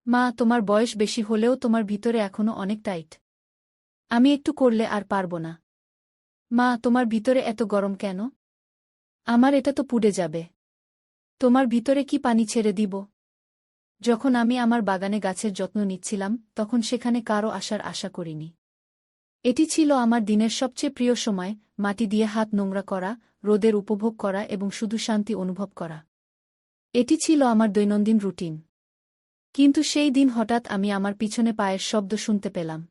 মা, তোমার বয়স বেশি হলেও তোমার ভিতরে এখনো অনেক টাইট। আমি একটু করলে আর পারব না। মা, তোমার ভিতরে এত গরম কেন? আমার এটা তো পুড়ে যাবে। তোমার ভিতরে কি পানি ছেড়ে দিব? যখন আমি আমার বাগানে গাছের যত্ন নিচ্ছিলাম, তখন সেখানে কারও আসার আশা করিনি। এটি ছিল আমার দিনের সবচেয়ে প্রিয় সময়, মাটি দিয়ে হাত নোংরা করা, রোদের উপভোগ করা এবং শুধু শান্তি অনুভব করা। এটি ছিল আমার দৈনন্দিন রুটিন। কিন্তু সেই দিন হঠাৎ আমি আমার পিছনে পায়ের শব্দ শুনতে পেলাম।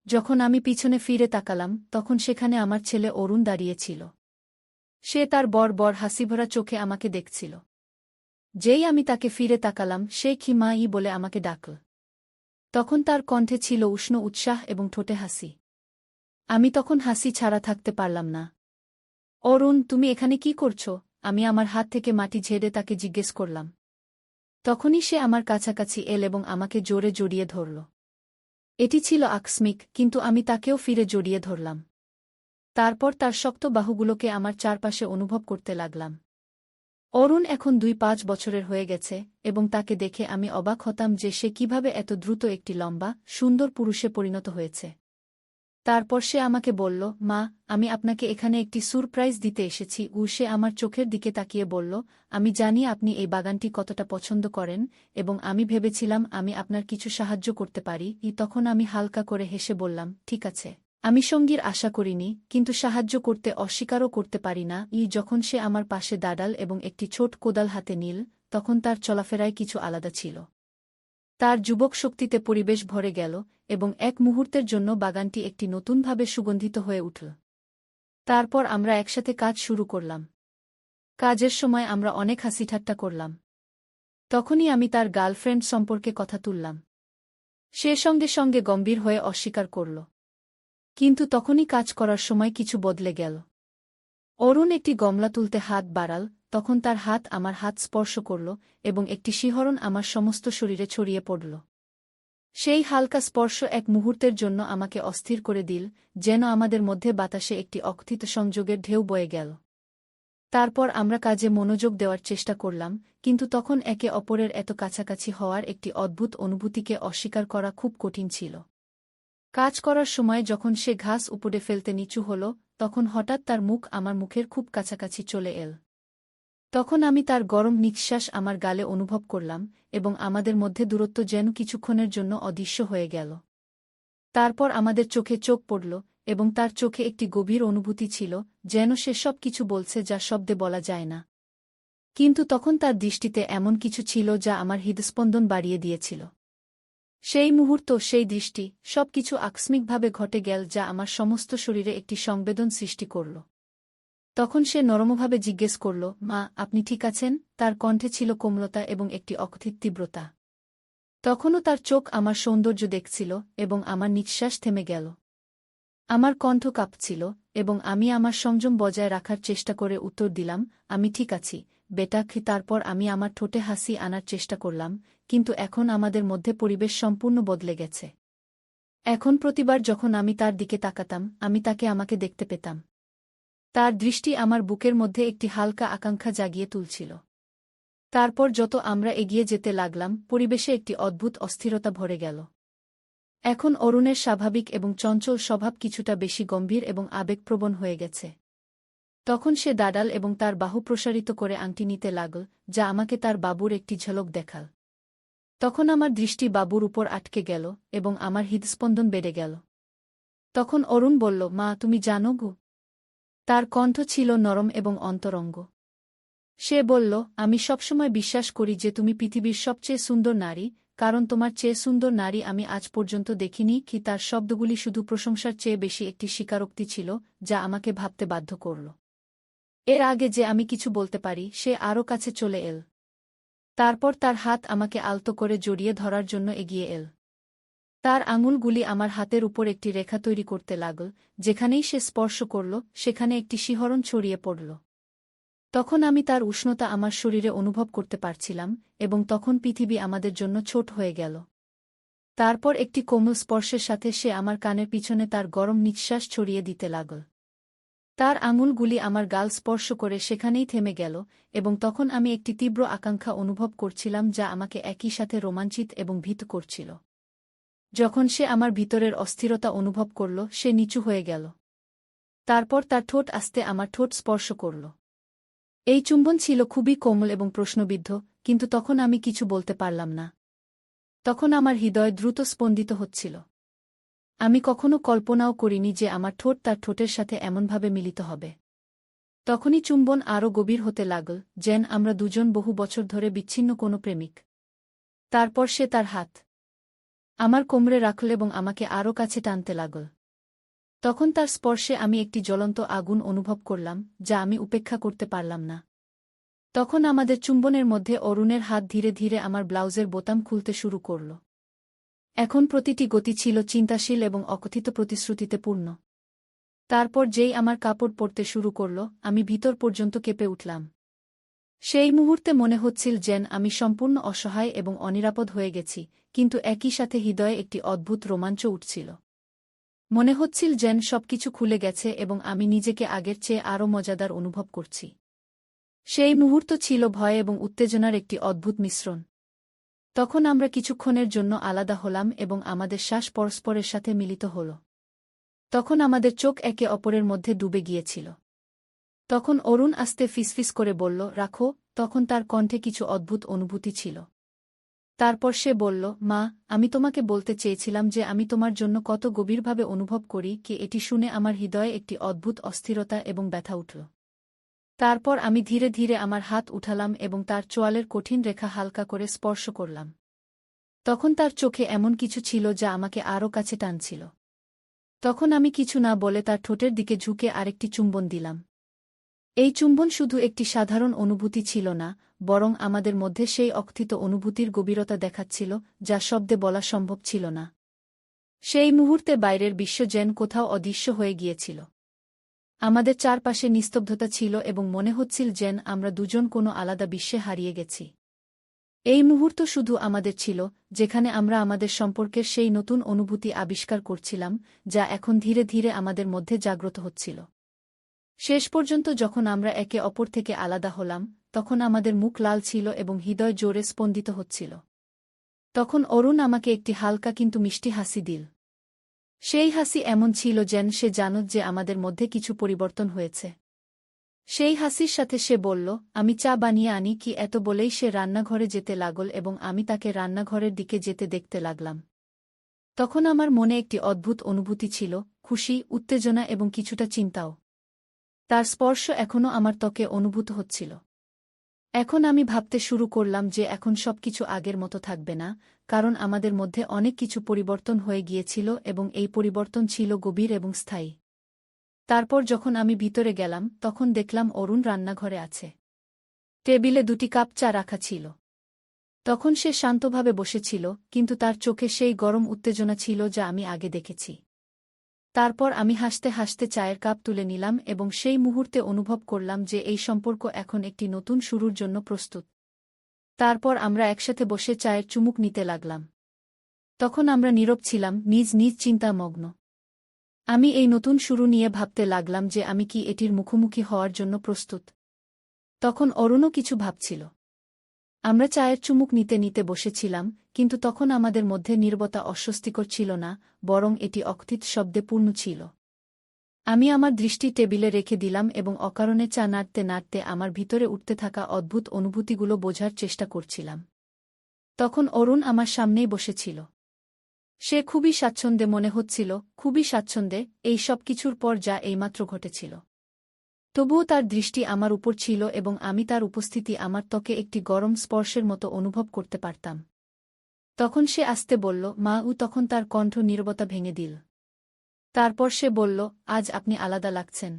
যখন আমি পিছনে ফিরে তাকালাম, তখন সেখানে আমার ছেলে অরুণ দাঁড়িয়েছিল। সে তার বড় হাসিভরা চোখে আমাকে দেখছিল। যেই আমি তাকে ফিরে তাকালাম, সে কি মা ই বলে আমাকে ডাকল। তখন তার কণ্ঠে ছিল উষ্ণ উৎসাহ এবং ঠোঁটে হাসি। আমি তখন হাসি ছাড়া থাকতে পারলাম না। অরুণ, তুমি এখানে কি করছ? আমি আমার হাত থেকে মাটি ঝেড়ে তাকে জিজ্ঞেস করলাম। তখনই সে আমার কাছাকাছি এল এবং আমাকে জোরে জড়িয়ে ধরল। এটি ছিল আকস্মিক, কিন্তু আমি তাকেও ফিরে জড়িয়ে ধরলাম। তারপর তার শক্ত বাহুগুলোকে আমার চারপাশে অনুভব করতে লাগলাম। অরুণ এখন ২-৫ বছরের হয়ে গেছে, এবং তাকে দেখে আমি অবাক হতাম যে সে কিভাবে এত দ্রুত একটি লম্বা, সুন্দর পুরুষে পরিণত হয়েছে। তারপর সে আমাকে বলল, মা, আমি আপনাকে এখানে একটি সারপ্রাইজ দিতে এসেছি। সে আমার চোখের দিকে তাকিয়ে বলল, আমি জানি আপনি এই বাগানটি কতটা পছন্দ করেন, এবং আমি ভেবেছিলাম আমি আপনার কিছু সাহায্য করতে পারি। তখন আমি হালকা করে হেসে বললাম, ঠিক আছে। আমি সঙ্গীর আশা করিনি, কিন্তু সাহায্য করতে অস্বীকারও করতে পারি না। যখন সে আমার পাশে দাঁড়াল এবং একটি ছোট কোদাল হাতে নিল, তখন তার চলাফেরায় কিছু আলাদা ছিল। তার যুবক শক্তিতে পরিবেশ ভরে গেল, এবং এক মুহূর্তের জন্য বাগানটি একটি নতুনভাবে সুগন্ধিত হয়ে উঠল। তারপর আমরা একসাথে কাজ শুরু করলাম। কাজের সময় আমরা অনেক হাসিঠাট্টা করলাম। তখনই আমি তার গার্লফ্রেন্ড সম্পর্কে কথা তুললাম। সে সঙ্গে সঙ্গে গম্ভীর হয়ে অস্বীকার করল। কিন্তু তখনই কাজ করার সময় কিছু বদলে গেল। অরুণ একটি গমলা তুলতে হাত বাড়াল, তখন তার হাত আমার হাত স্পর্শ করল, এবং একটি শিহরণ আমার সমস্ত শরীরে ছড়িয়ে পড়ল। সেই হালকা স্পর্শ এক মুহূর্তের জন্য আমাকে অস্থির করে দিল, যেন আমাদের মধ্যে বাতাসে একটি অকথিত সংযোগের ঢেউ বয়ে গেল। তারপর আমরা কাজে মনোযোগ দেওয়ার চেষ্টা করলাম, কিন্তু তখন একে অপরের এত কাছাকাছি হওয়ার একটি অদ্ভুত অনুভূতিকে অস্বীকার করা খুব কঠিন ছিল। কাজ করার সময় যখন সে ঘাস উপড়ে ফেলতে নিচু হল, তখন হঠাৎ তার মুখ আমার মুখের খুব কাছাকাছি চলে এল। তখন আমি তার গরম নিঃশ্বাস আমার গালে অনুভব করলাম, এবং আমাদের মধ্যে দূরত্ব যেন কিছুক্ষণের জন্য অদৃশ্য হয়ে গেল। তারপর আমাদের চোখে চোখ পড়ল, এবং তার চোখে একটি গভীর অনুভূতি ছিল, যেন সে সব কিছু বলছে যা শব্দে বলা যায় না। কিন্তু তখন তার দৃষ্টিতে এমন কিছু ছিল যা আমার হৃদস্পন্দন বাড়িয়ে দিয়েছিল। সেই মুহূর্ত, সেই দৃষ্টি, সবকিছু আকস্মিকভাবে ঘটে গেল যা আমার সমস্ত শরীরে একটি সংবেদন সৃষ্টি করল। তখন সে নরমভাবে জিজ্ঞেস করল, মা, আপনি ঠিক আছেন? তার কণ্ঠে ছিল কোমলতা এবং একটি অকথিত তীব্রতা। তখনও তার চোখ আমার সৌন্দর্য দেখছিল, এবং আমার নিঃশ্বাস থেমে গেল। আমার কণ্ঠ কাঁপছিল, এবং আমি আমার সংযম বজায় রাখার চেষ্টা করে উত্তর দিলাম, আমি ঠিক আছি, বেটা। তারপর আমি আমার ঠোঁটে হাসি আনার চেষ্টা করলাম, কিন্তু এখন আমাদের মধ্যে পরিবেশ সম্পূর্ণ বদলে গেছে। এখন প্রতিবার যখন আমি তার দিকে তাকাতাম, আমি তাকে আমাকে দেখতে পেতাম। তার দৃষ্টি আমার বুকের মধ্যে একটি হালকা আকাঙ্ক্ষা জাগিয়ে তুলছিল। তারপর যত আমরা এগিয়ে যেতে লাগলাম, পরিবেশে একটি অদ্ভুত অস্থিরতা ভরে গেল। এখন অরুণের স্বাভাবিক এবং চঞ্চল স্বভাব কিছুটা বেশি গম্ভীর এবং আবেগপ্রবণ হয়ে গেছে। তখন সে দাঁড়াল এবং তার বাহু প্রসারিত করে আংটি নিতে লাগল, যা আমাকে তার বাবুর একটি ঝলক দেখাল। তখন আমার দৃষ্টি বাবুর উপর আটকে গেল, এবং আমার হৃদস্পন্দন বেড়ে গেল। তখন অরুণ বলল, মা, তুমি জানো গো? তার কণ্ঠ ছিল নরম এবং অন্তরঙ্গ। সে বলল, আমি সবসময় বিশ্বাস করি যে তুমি পৃথিবীর সবচেয়ে সুন্দর নারী, কারণ তোমার চেয়ে সুন্দর নারী আমি আজ পর্যন্ত দেখিনি। তার শব্দগুলি শুধু প্রশংসার চেয়ে বেশি একটি স্বীকারোক্তি ছিল, যা আমাকে ভাবতে বাধ্য করল। এর আগে যে আমি কিছু বলতে পারি, সে আরও কাছে চলে এল। তারপর তার হাত আমাকে আলতো করে জড়িয়ে ধরার জন্য এগিয়ে এল। তার আঙুলগুলি আমার হাতের উপর একটি রেখা তৈরি করতে লাগল, যেখানেই সে স্পর্শ করল, সেখানে একটি শিহরণ ছড়িয়ে পড়ল। তখন আমি তার উষ্ণতা আমার শরীরে অনুভব করতে পারছিলাম, এবং তখন পৃথিবী আমাদের জন্য ছোট হয়ে গেল। তারপর একটি কোমল স্পর্শের সাথে সে আমার কানের পিছনে তার গরম নিঃশ্বাস ছড়িয়ে দিতে লাগল। তার আঙুলগুলি আমার গাল স্পর্শ করে সেখানেই থেমে গেল, এবং তখন আমি একটি তীব্র আকাঙ্ক্ষা অনুভব করছিলাম যা আমাকে একই সাথে রোমাঞ্চিত এবং ভীত করছিল। যখন সে আমার ভিতরের অস্থিরতা অনুভব করল, সে নিচু হয়ে গেল। তারপর তার ঠোঁট আস্তে আমার ঠোঁট স্পর্শ করল। এই চুম্বন ছিল খুবই কোমল এবং প্রশ্নবিদ্ধ, কিন্তু তখন আমি কিছু বলতে পারলাম না। তখন আমার হৃদয় দ্রুত স্পন্দিত হচ্ছিল। আমি কখনো কল্পনাও করিনি যে আমার ঠোঁট তার ঠোঁটের সাথে এমনভাবে মিলিত হবে। তখনই চুম্বন আরও গভীর হতে লাগল, যেন আমরা দুজন বহু বছর ধরে বিচ্ছিন্ন কোনো প্রেমিক। তারপর সে তার হাত আমার কোমরে রাখল এবং আমাকে আরও কাছে টানতে লাগল। তখন তার স্পর্শে আমি একটি জ্বলন্ত আগুন অনুভব করলাম, যা আমি উপেক্ষা করতে পারলাম না। তখন আমাদের চুম্বনের মধ্যে অরুণের হাত ধীরে ধীরে আমার ব্লাউজের বোতাম খুলতে শুরু করল। এখন প্রতিটি গতি ছিল চিন্তাশীল এবং অকথিত প্রতিশ্রুতিতে পূর্ণ। তারপর যেই আমার কাপড় পরতে শুরু করল, আমি ভিতর পর্যন্ত কেঁপে উঠলাম। সেই মুহূর্তে মনে হচ্ছিল যেন আমি সম্পূর্ণ অসহায় এবং অনিরাপদ হয়ে গেছি, কিন্তু একই সাথে হৃদয়ে একটি অদ্ভুত রোমাঞ্চ উঠছিল। মনে হচ্ছিল যেন সবকিছু খুলে গেছে এবং আমি নিজেকে আগের চেয়ে আরও মজাদার অনুভব করছি। সেই মুহূর্ত ছিল ভয় এবং উত্তেজনার একটি অদ্ভুত মিশ্রণ। তখন আমরা কিছুক্ষণের জন্য আলাদা হলাম এবং আমাদের শ্বাস পরস্পরের সাথে মিলিত হল। তখন আমাদের চোখ একে অপরের মধ্যে ডুবে গিয়েছিল। তখন অরুণ আস্তে ফিসফিস করে বলল, রাখো। তখন তার কণ্ঠে কিছু অদ্ভুত অনুভূতি ছিল। তারপর সে বলল, মা, আমি তোমাকে বলতে চেয়েছিলাম যে আমি তোমার জন্য কত গভীরভাবে অনুভব করি। কি এটি শুনে আমার হৃদয়ে একটি অদ্ভুত অস্থিরতা এবং ব্যথা উঠল। তারপর আমি ধীরে ধীরে আমার হাত উঠালাম এবং তার চোয়ালের কঠিন রেখা হালকা করে স্পর্শ করলাম। তখন তার চোখে এমন কিছু ছিল যা আমাকে আরও কাছে টানছিল। তখন আমি কিছু না বলে তার ঠোঁটের দিকে ঝুঁকে আরেকটি চুম্বন দিলাম। এই চুম্বন শুধু একটি সাধারণ অনুভূতি ছিল না, বরং আমাদের মধ্যে সেই অকথিত অনুভূতির গভীরতা দেখাচ্ছিল, যা শব্দে বলা সম্ভব ছিল না। সেই মুহূর্তে বাইরের বিশ্ব যেন কোথাও অদৃশ্য হয়ে গিয়েছিল। আমাদের চারপাশে নিস্তব্ধতা ছিল এবং মনে হচ্ছিল যেন আমরা দুজন কোনো আলাদা বিশ্বে হারিয়ে গেছি। এই মুহূর্ত শুধু আমাদের ছিল, যেখানে আমরা আমাদের সম্পর্কের সেই নতুন অনুভূতি আবিষ্কার করছিলাম, যা এখন ধীরে ধীরে আমাদের মধ্যে জাগ্রত হচ্ছিল। শেষ পর্যন্ত যখন আমরা একে অপর থেকে আলাদা হলাম, তখন আমাদের মুখ লাল ছিল এবং হৃদয় জোরে স্পন্দিত হচ্ছিল। তখন অরুণ আমাকে একটি হালকা কিন্তু মিষ্টি হাসি দিল। সেই হাসি এমন ছিল যেন সে জানত যে আমাদের মধ্যে কিছু পরিবর্তন হয়েছে। সেই হাসির সাথে সে বলল, আমি চা বানিয়ে আনি কি। এত বলেই সে রান্নাঘরে যেতে লাগল এবং আমি তাকে রান্নাঘরের দিকে যেতে দেখতে লাগলাম। তখন আমার মনে একটি অদ্ভুত অনুভূতি ছিল, খুশি, উত্তেজনা এবং কিছুটা চিন্তাও। তার স্পর্শ এখনও আমার ত্বকে অনুভূত হচ্ছিল। এখন আমি ভাবতে শুরু করলাম যে এখন সবকিছু আগের মতো থাকবে না, কারণ আমাদের মধ্যে অনেক কিছু পরিবর্তন হয়ে গিয়েছিল এবং এই পরিবর্তন ছিল গভীর এবং স্থায়ী। তারপর যখন আমি ভিতরে গেলাম, তখন দেখলাম অরুণ রান্নাঘরে আছে। টেবিলে 2টি কাপ চা রাখা ছিল। তখন সে শান্তভাবে বসেছিল, কিন্তু তার চোখে সেই গরম উত্তেজনা ছিল যা আমি আগে দেখেছি। তারপর আমি হাসতে হাসতে চায়ের কাপ তুলে নিলাম এবং সেই মুহূর্তে অনুভব করলাম যে এই সম্পর্ক এখন একটি নতুন শুরুর জন্য প্রস্তুত। তারপর আমরা একসাথে বসে চায়ের চুমুক নিতে লাগলাম। তখন আমরা নীরব ছিলাম, নিজ নিজ চিন্তামগ্ন। আমি এই নতুন শুরু নিয়ে ভাবতে লাগলাম যে আমি কি এটির মুখোমুখি হওয়ার জন্য প্রস্তুত। তখন অরুণও কিছু ভাবছিল। আমরা চায়ের চুমুক নিতে নিতে বসেছিলাম, কিন্তু তখন আমাদের মধ্যে নীরবতা অস্বস্তিকর ছিল না, বরং এটি অকথিত শব্দে পূর্ণ ছিল। আমি আমার দৃষ্টি টেবিলে রেখে দিলাম এবং অকারণে চা নাড়তে নাড়তে আমার ভিতরে উঠতে থাকা অদ্ভুত অনুভূতিগুলো বোঝার চেষ্টা করছিলাম। তখন অরুণ আমার সামনেই বসেছিল। সে খুবই স্বাচ্ছন্দ্যে মনে হচ্ছিল, খুবই স্বাচ্ছন্দ্যে, এই সব কিছুর পর যা এইমাত্র ঘটেছিল। তবুও তার দৃষ্টি আমার উপর ছিল এবং আমি তার উপস্থিতি আমার ত্বকে একটি গরম স্পর্শের মতো অনুভব করতে পারতাম। তখন সে আস্তে বলল, মা। তখন তার কণ্ঠ নীরবতা ভেঙে দিল। তারপর সে বলল, আজ আপনি আলাদা লাগছেন।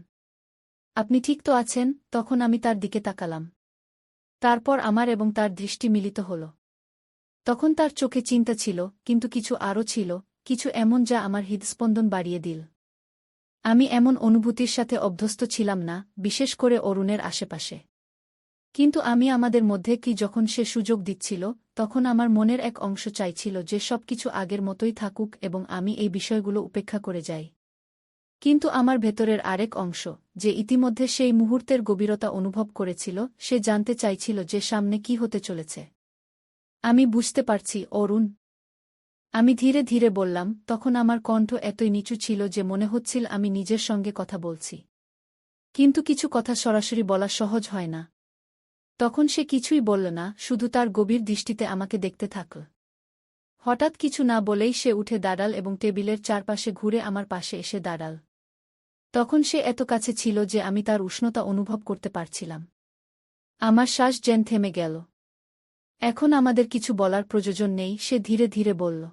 আপনি ঠিক তো আছেন? তখন আমি তার দিকে তাকালাম। তারপর আমার এবং তার দৃষ্টি মিলিত হল। তখন তার চোখে চিন্তা ছিল, কিন্তু কিছু আরও ছিল, কিছু এমন যা আমার হৃদস্পন্দন বাড়িয়ে দিল। আমি এমন অনুভূতির সাথে অভ্যস্ত ছিলাম না, বিশেষ করে অরুণের আশেপাশে। কিন্তু আমি আমাদের মধ্যে কি যখন সে সুযোগ দিচ্ছিল, তখন আমার মনের এক অংশ চাইছিল যে সবকিছু আগের মতোই থাকুক এবং আমি এই বিষয়গুলো উপেক্ষা করে যাই। কিন্তু আমার ভেতরের আরেক অংশ, যে ইতিমধ্যে সেই মুহূর্তের গভীরতা অনুভব করেছিল, সে জানতে চাইছিল যে সামনে কি হতে চলেছে। আমি বুঝতে পারছি, অরুণ। আমি ধীরে ধীরে বললাম, তখন আমার কণ্ঠ এতই নিচু ছিল যে মনে হচ্ছিল আমি নিজের সঙ্গে কথা বলছি। কিন্তু কিছু কথা সরাসরি বলা সহজ হয় না। তখন সে কিছুই বলল না, শুধু তার গভীর দৃষ্টিতে আমাকে দেখতে থাকল। হঠাৎ কিছু না বলেই সে উঠে দাঁড়াল এবং টেবিলের চারপাশে ঘুরে আমার পাশে এসে দাঁড়াল। তখন সে এত কাছে ছিল যে আমি তার উষ্ণতা অনুভব করতে পারছিলাম। আমার শ্বাস যেন থেমে গেল। এখন আমাদের কিছু বলার প্রয়োজন নেই, সে ধীরে ধীরে বলল।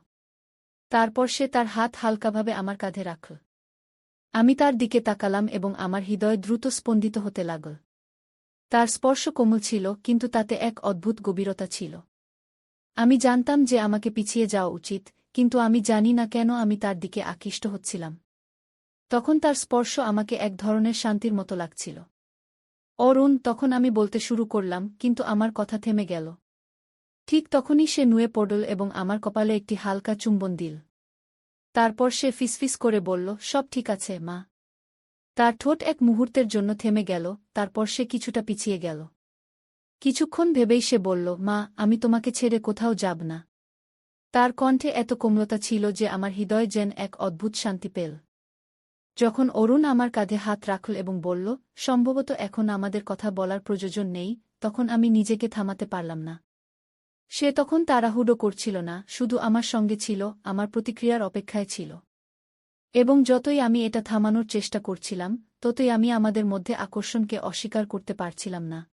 তারপর সে তার হাত হালকাভাবে আমার কাঁধে রাখল। আমি তার দিকে তাকালাম এবং আমার হৃদয় দ্রুত স্পন্দিত হতে লাগল। তার স্পর্শ কোমল ছিল, কিন্তু তাতে এক অদ্ভুত গভীরতা ছিল। আমি জানতাম যে আমাকে পিছিয়ে যাওয়া উচিত, কিন্তু আমি জানি না কেন আমি তার দিকে আকৃষ্ট হচ্ছিলাম। তখন তার স্পর্শ আমাকে এক ধরনের শান্তির মতো লাগছিল। অরুণ, তখন আমি বলতে শুরু করলাম, কিন্তু আমার কথা থেমে গেল। ঠিক তখনই সে নুয়ে পড়ল এবং আমার কপালে একটি হালকা চুম্বন দিল। তারপর সে ফিসফিস করে বলল, সব ঠিক আছে, মা। তার ঠোঁট এক মুহূর্তের জন্য থেমে গেল, তারপর সে কিছুটা পিছিয়ে গেল। কিছুক্ষণ ভেবেই সে বলল, মা, আমি তোমাকে ছেড়ে কোথাও যাব না। তার কণ্ঠে এত কোমলতা ছিল যে আমার হৃদয় যেন এক অদ্ভুত শান্তি পেল। যখন অরুণ আমার কাঁধে হাত রাখল এবং বলল, সম্ভবত এখন আমাদের কথা বলার প্রয়োজন নেই, তখন আমি নিজেকে থামাতে পারলাম না। সে তখন তাড়াহুড়ো করছিল না, শুধু আমার সঙ্গে ছিল, আমার প্রতিক্রিয়ার অপেক্ষায় ছিল। এবং যতই আমি এটা থামানোর চেষ্টা করছিলাম, ততই আমি আমাদের মধ্যে আকর্ষণকে অস্বীকার করতে পারছিলাম না।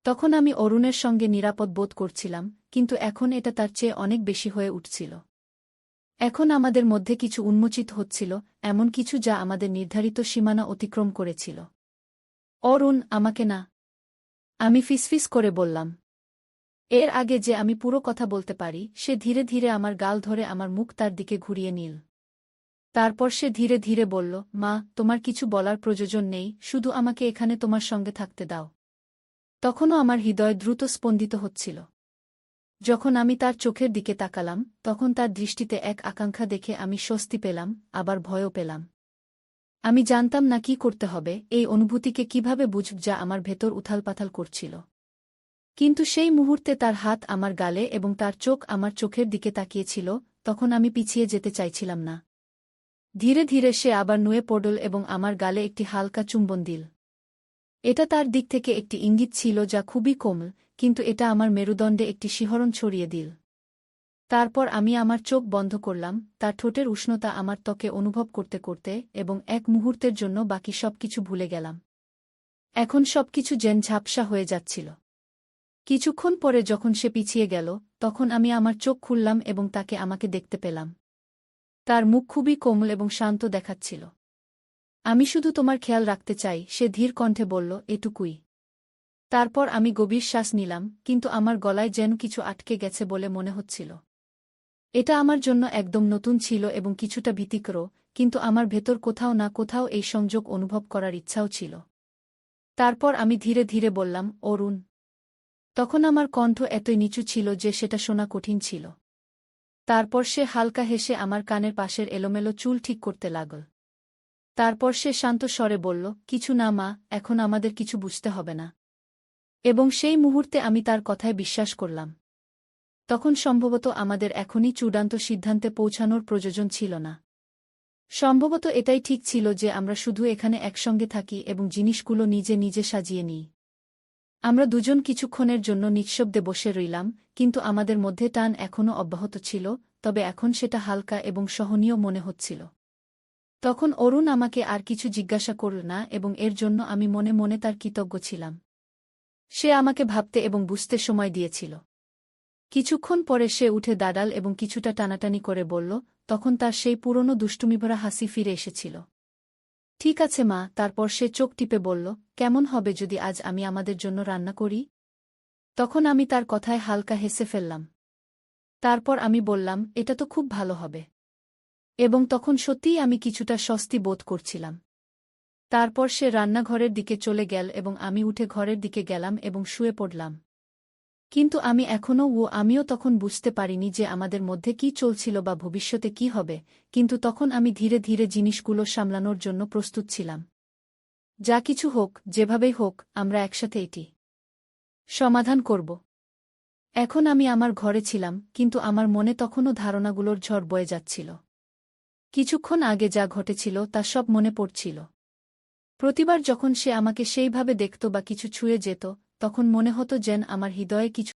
তখন আমি অরুণের সঙ্গে নিরাপদ বোধ করছিলাম, কিন্তু এখন এটা তার চেয়ে অনেক বেশি হয়ে উঠছিল। এখন আমাদের মধ্যে কিছু উন্মোচিত হচ্ছিল, এমন কিছু যা আমাদের নির্ধারিত সীমানা অতিক্রম করেছিল। অরুণ, আমাকে না। আমি ফিসফিস করে বললাম। এর আগে যে আমি পুরো কথা বলতে পারি, সে ধীরে ধীরে আমার গাল ধরে আমার মুখ তার দিকে ঘুরিয়ে নিল। তারপর সে ধীরে ধীরে বলল, মা, তোমার কিছু বলার প্রয়োজন নেই, শুধু আমাকে এখানে তোমার সঙ্গে থাকতে দাও। তখনও আমার হৃদয় দ্রুত স্পন্দিত হচ্ছিল। যখন আমি তার চোখের দিকে তাকালাম, তখন তার দৃষ্টিতে এক আকাঙ্ক্ষা দেখে আমি স্বস্তি পেলাম, আবার ভয়ও পেলাম। আমি জানতাম না কি করতে হবে, এই অনুভূতিকে কিভাবে বুঝব যা আমার ভেতর উথালপাথাল করছিল। কিন্তু সেই মুহূর্তে তার হাত আমার গালে এবং তার চোখ আমার চোখের দিকে তাকিয়েছিল, তখন আমি পিছিয়ে যেতে চাইছিলাম না। ধীরে ধীরে সে আবার নুয়ে পড়ল এবং আমার গালে একটি হালকা চুম্বন দিল। এটা তার দিক থেকে একটি ইঙ্গিত ছিল যা খুবই কোমল, কিন্তু এটা আমার মেরুদণ্ডে একটি শিহরণ ছড়িয়ে দিল। তারপর আমি আমার চোখ বন্ধ করলাম, তার ঠোঁটের উষ্ণতা আমার ত্বকে অনুভব করতে করতে, এবং এক মুহূর্তের জন্য বাকি সবকিছু ভুলে গেলাম। এখন সবকিছু যেন ঝাপসা হয়ে যাচ্ছিল। কিছুক্ষণ পরে যখন সে পিছিয়ে গেল, তখন আমি আমার চোখ খুললাম এবং তাকে আমাকে দেখতে পেলাম। তার মুখ খুবই কোমল এবং শান্ত দেখাচ্ছিল। আমি শুধু তোমার খেয়াল রাখতে চাই, সে ধীর কণ্ঠে বলল, এটুকুই। তারপর আমি গভীর শ্বাস নিলাম, কিন্তু আমার গলায় যেন কিছু আটকে গেছে বলে মনে হচ্ছিল। এটা আমার জন্য একদম নতুন ছিল এবং কিছুটা ভীতিকর, কিন্তু আমার ভেতর কোথাও না কোথাও এই সংযোগ অনুভব করার ইচ্ছাও ছিল। তারপর আমি ধীরে ধীরে বললাম, অরুণ। তখন আমার কণ্ঠ এতই নিচু ছিল যে সেটা শোনা কঠিন ছিল। তারপর সে হালকা হেসে আমার কানের পাশের এলোমেলো চুল ঠিক করতে লাগল। তারপর সে শান্ত স্বরে বলল, কিছু না মা, এখন আমাদের কিছু বুঝতে হবে না। এবং সেই মুহূর্তে আমি তার কথায় বিশ্বাস করলাম। তখন সম্ভবত আমাদের এখনই চূড়ান্ত সিদ্ধান্তে পৌঁছানোর প্রয়োজন ছিল না। সম্ভবত এটাই ঠিক ছিল যে আমরা শুধু এখানে একসঙ্গে থাকি এবং জিনিসগুলো নিজে নিজে সাজিয়ে নিই। আমরা দুজন কিছুক্ষণের জন্য নিঃশব্দে বসে রইলাম, কিন্তু আমাদের মধ্যে টান এখনও অব্যাহত ছিল, তবে এখন সেটা হালকা এবং সহনীয় মনে হচ্ছিল। তখন অরুণ আমাকে আর কিছু জিজ্ঞাসা করল না এবং এর জন্য আমি মনে মনে তার কৃতজ্ঞ ছিলাম। সে আমাকে ভাবতে এবং বুঝতে সময় দিয়েছিল। কিছুক্ষণ পরে সে উঠে দাঁড়াল এবং কিছুটা টানাটানি করে বলল, তখন তার সেই পুরনো দুষ্টুমিভরা হাসি ফিরে এসেছিল। ঠিক আছে মা। তারপর সে চোখ টিপে বলল, কেমন হবে যদি আজ আমি আমাদের জন্য রান্না করি? তখন আমি তার কথায় হালকা হেসে ফেললাম। তারপর আমি বললাম, এটা তো খুব ভালো হবে। এবং তখন সত্যিই আমি কিছুটা স্বস্তি বোধ করছিলাম। তারপর সে রান্নাঘরের দিকে চলে গেল এবং আমি উঠে ঘরের দিকে গেলাম এবং শুয়ে পড়লাম। কিন্তু আমিও তখন বুঝতে পারিনি যে আমাদের মধ্যে কি চলছিল বা ভবিষ্যতে কি হবে, কিন্তু তখন আমি ধীরে ধীরে জিনিসগুলো সামলানোর জন্য প্রস্তুত ছিলাম। যা কিছু হোক, যেভাবেই হোক, আমরা একসাথে এটি সমাধান করব। এখন আমি আমার ঘরে ছিলাম, কিন্তু আমার মনে তখনও ধারণাগুলোর ঝড় বয়ে যাচ্ছিল। কিছুক্ষণ আগে যা ঘটেছিল তা সব মনে পড়ছিল। প্রতিবার যখন সে আমাকে সেইভাবে দেখত বা কিছু ছুঁয়ে যেত, তখন মনে হতো যেন আমার হৃদয়ে কিছু